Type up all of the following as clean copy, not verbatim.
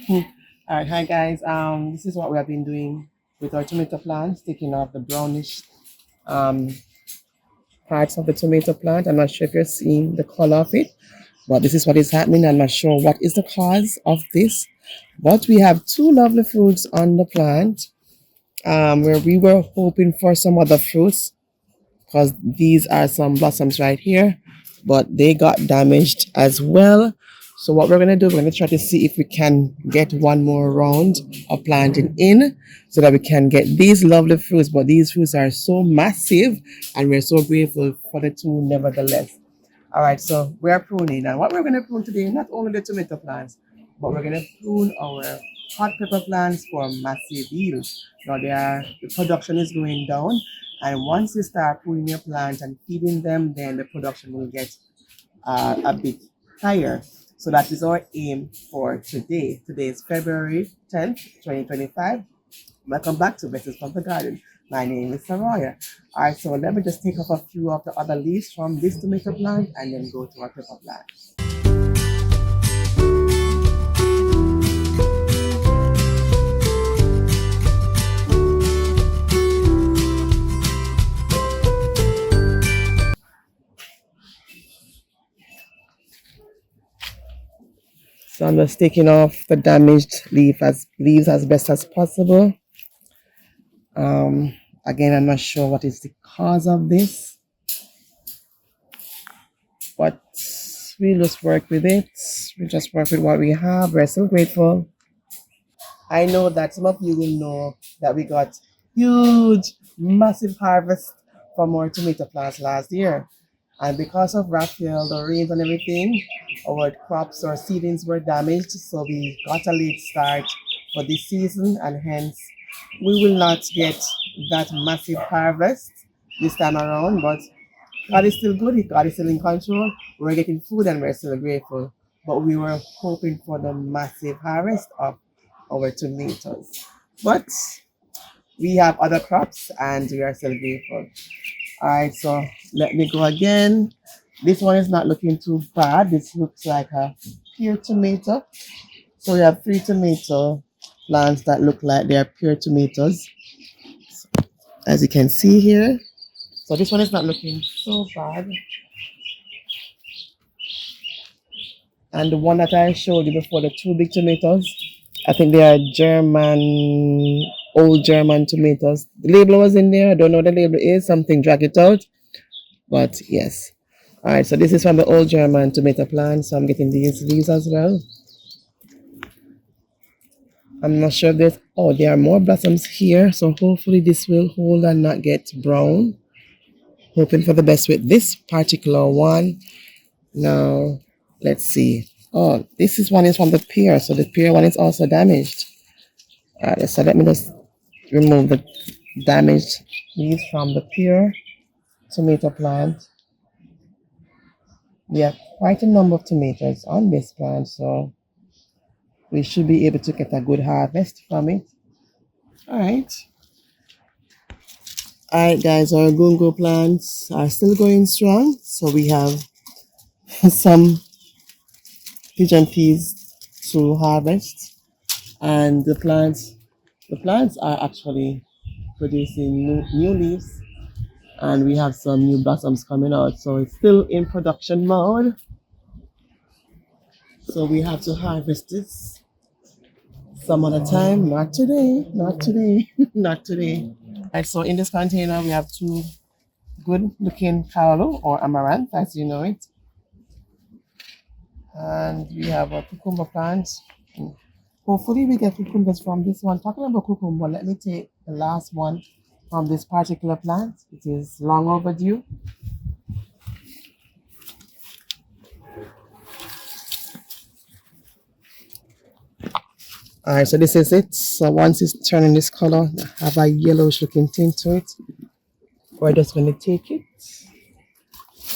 All right, hi guys. This is what we have been doing with our tomato plants, taking off the brownish um parts of the tomato plant. I'm not sure if you're seeing the color of it, but this is what is happening. I'm not sure what is the cause of this, but we have two lovely fruits on the plant. Where we were hoping for some other fruits, because these are some blossoms right here, but they got damaged as well. So what we're gonna do, we're gonna try to see if we can get one more round of planting in so that we can get these lovely fruits. But these fruits are so massive and we're so grateful for the two nevertheless. All right, so we are pruning. And what we're gonna prune today, not only the tomato plants, but we're gonna prune our hot pepper plants for massive yields. Now the production is going down, and once you start pruning your plants and feeding them, then the production will get a bit higher. So that is our aim for today. Today is February 10th, 2025. Welcome back to Blessings from the Garden. My name is Saroya. All right, so let me just take off a few of the other leaves from this tomato plant and then go to our pepper plant. So I'm just taking off the damaged leaves as best as possible. Um, Again, I'm not sure what is the cause of this, but we just work with it. We just work with what we have. We're so grateful. I know that some of you will know that we got huge, massive harvest from our tomato plants last year. And because of Raphael, the rains and everything, our crops or seedlings were damaged. So we got a late start for this season, and hence we will not get that massive harvest this time around. But God is still good. God is still in control. We're getting food and we're still grateful. But we were hoping for the massive harvest of our tomatoes. But we have other crops and we are still grateful. All right, so let me go again. This one is not looking too bad. This looks like a pure tomato. So we have three tomato plants that look like they are pure tomatoes, as you can see here. So this one is not looking so bad. And the one that I showed you before, the two big tomatoes, I think they are German, old German tomatoes. The label was in there. I don't know what the label is. Something drag it out. But yes. All right, so this is from the old German tomato plant. So I'm getting these leaves as well. I'm not sure if there's, oh, there are more blossoms here. So hopefully this will hold and not get brown. Hoping for the best with this particular one. Now, let's see. Oh, this is one is from the pear. So the pear one is also damaged. All right, so let me just remove the damaged leaves from the pear tomato plant. We have quite a number of tomatoes on this plant, so we should be able to get a good harvest from it. All right. All right, guys, our gungo plants are still going strong. So we have some pigeon peas to harvest, and the plants are actually producing new leaves, and we have some new blossoms coming out. So it's still in production mode. So we have to harvest this some other time. Not today, not today, not today. Right, so in this container we have two good looking callaloo or amaranth as you know it. And we have a cucumber plant. Hopefully we get cucumbers from this one. Talking about cucumber, let me take the last one from this particular plant. It is long overdue. All right, so this is it. So once it's turning this color, have a yellowish looking tint to it. We're just going to take it.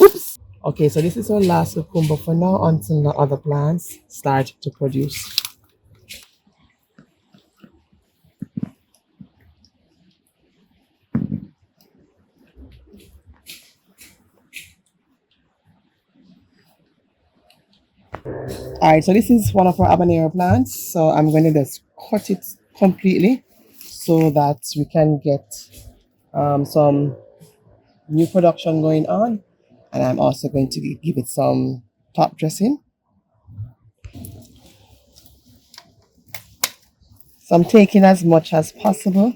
Oops. Okay, so this is our last cucumber for now until the other plants start to produce. All right, so this is one of our habanero plants. So I'm going to just cut it completely so that we can get some new production going on. And I'm also going to give it some top dressing. So I'm taking as much as possible.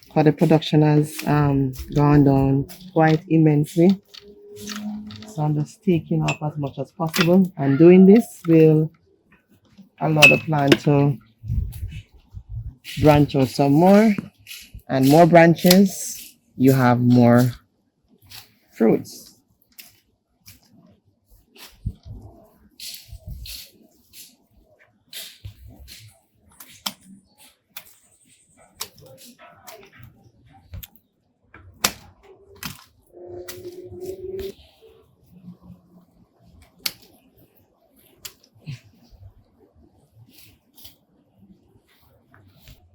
Because the production has gone down quite immensely. So I'm just taking off as much as possible. And doing this will allow the plant to branch out some more. And more branches, you have more fruits.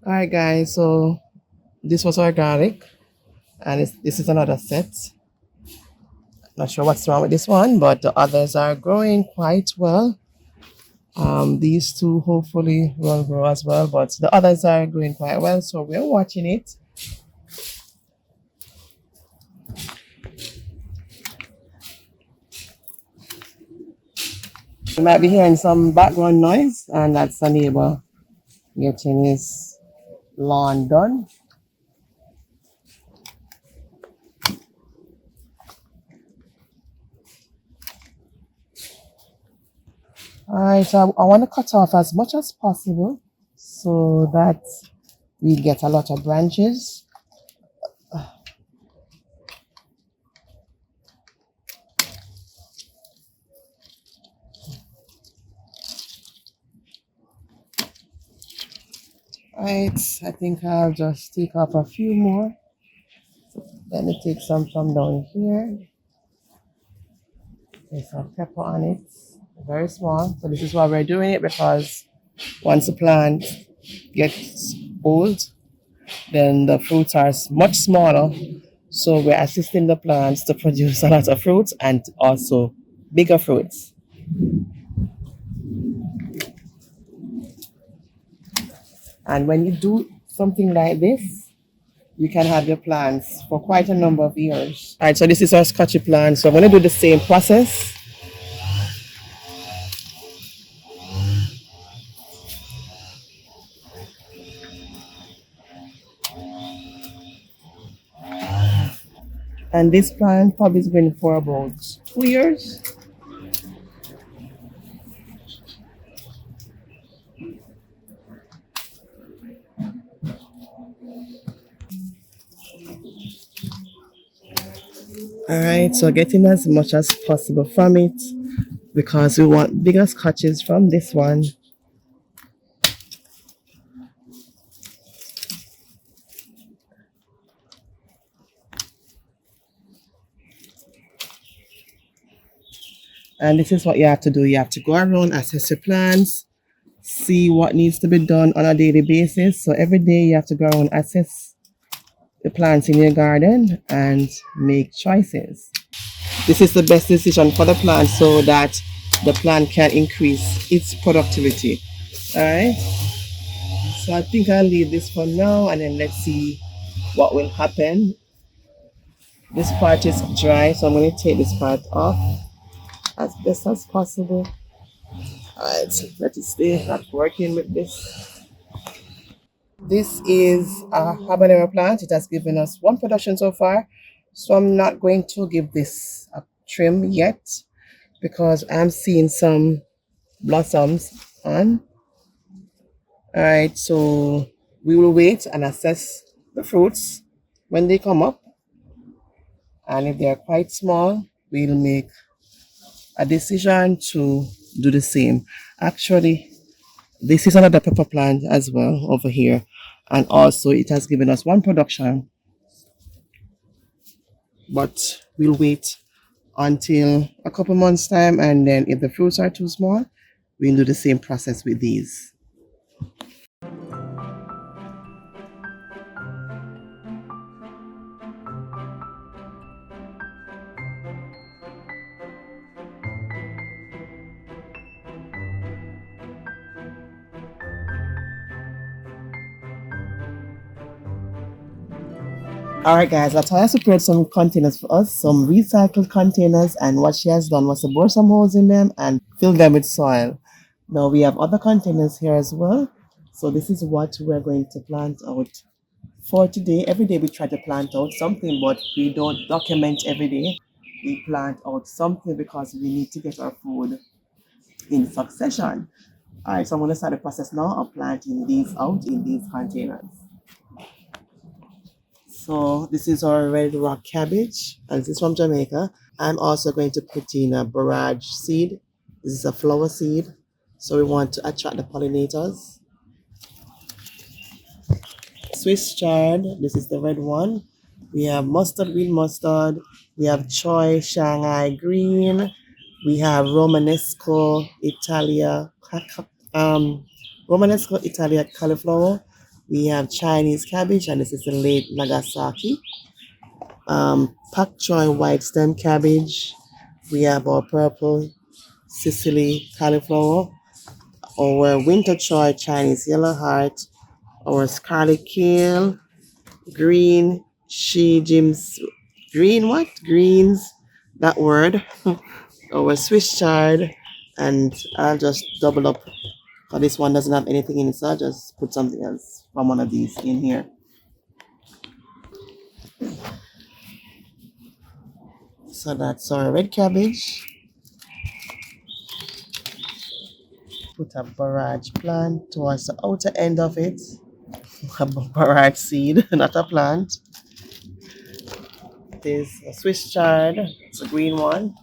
All right, guys, so this was our garlic, and this is another set. Not sure what's wrong with this one, but the others are growing quite well. These two hopefully will grow as well, but the others are growing quite well, so we're watching it. You might be hearing some background noise, and that's a neighbor getting his lawn done. All right, so I want to cut off as much as possible so that we get a lot of branches. All right, I think I'll just take off a few more. Let me take some from down here. There's some pepper on it, very small. So this is why we're doing it, because once the plant gets old, then the fruits are much smaller. So we're assisting the plants to produce a lot of fruits and also bigger fruits. And when you do something like this, you can have your plants for quite a number of years. All right, so this is our scotchy plant. So I'm going to do the same process. And this plant probably has been for about 2 years. All right, so getting as much as possible from it because we want bigger scotches from this one. And this is what you have to do. You have to go around, assess your plants, see what needs to be done on a daily basis. So every day you have to go around, assess the plants in your garden and make choices. This is the best decision for the plant so that the plant can increase its productivity. All right. So I think I'll leave this for now and then let's see what will happen. This part is dry, so I'm going to take this part off as best as possible. All right, let it stay not working with this. This is a habanero plant. It has given us one production so far, so I'm not going to give this a trim yet because I'm seeing some blossoms on. All right, so we will wait and assess the fruits when they come up, and if they are quite small, we'll make a decision to do the same. Actually, this is another pepper plant as well over here, and also it has given us one production, but we'll wait until a couple months time, and then if the fruits are too small, we'll do the same process with these. All right, guys, Latoya prepared some containers for us, some recycled containers, and what she has done was to bore some holes in them and fill them with soil. Now we have other containers here as well. So this is what we're going to plant out for today. Every day we try to plant out something, but we don't document every day. We plant out something because we need to get our food in succession. All right, so I'm going to start the process now of planting these out in these containers. So this is our red rock cabbage, and this is from Jamaica. I'm also going to put in a barrage seed. This is a flower seed. So we want to attract the pollinators. Swiss chard, this is the red one. We have mustard, green mustard. We have choy, Shanghai green. We have Romanesco Italia, Romanesco Italia cauliflower. We have Chinese cabbage, and this is the late Nagasaki. Pak choy white stem cabbage. We have our purple Sicily cauliflower, our winter choy Chinese yellow heart, our scarlet kale, green she Jim's green what? Greens, that word. Our Swiss chard, and I'll just double up because this one doesn't have anything in it, so I'll just put something else from one of these in here. So that's our red cabbage. Put a barrage plant towards the outer end of it. A barrage seed, not a plant. There's a Swiss chard, it's a green one.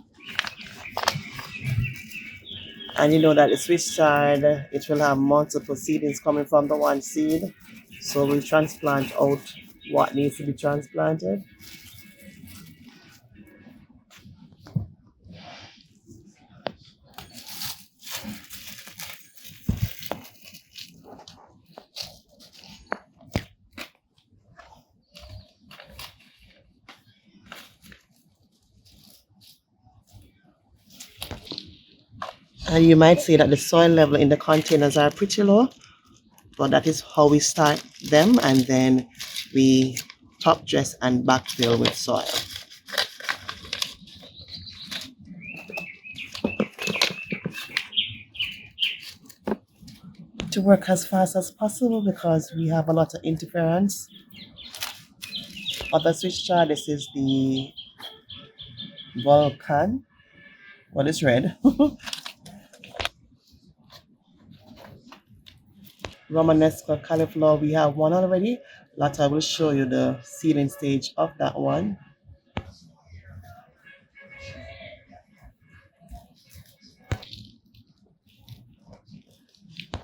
And you know that the Swiss chard, it will have multiple seedlings coming from the one seed. So we'll transplant out what needs to be transplanted. And you might see that the soil level in the containers are pretty low, but that is how we start them, and then we top dress and backfill with soil. To work as fast as possible because we have a lot of interference. Other switch chart, this is the Vulcan. Well, it's red. Romanesco cauliflower, we have one already. Later I will show you the seeding stage of that one.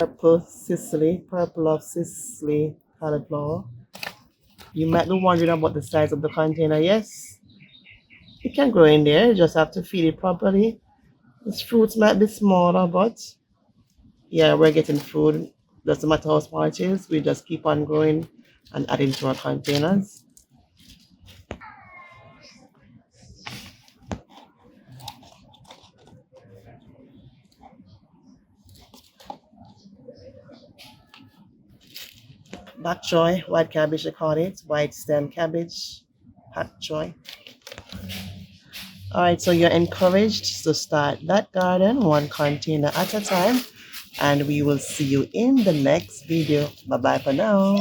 Purple of Sicily cauliflower. You might be wondering about the size of the container. Yes, it can grow in there. You just have to feed it properly. Its fruits might be smaller, but yeah, we're getting food. Doesn't matter how small it is. We just keep on growing and adding to our containers. Bok choy, white cabbage they call it, white stem cabbage, pak choy. Alright, so you're encouraged to start that garden one container at a time, and we will see you in the next video. Bye bye for now.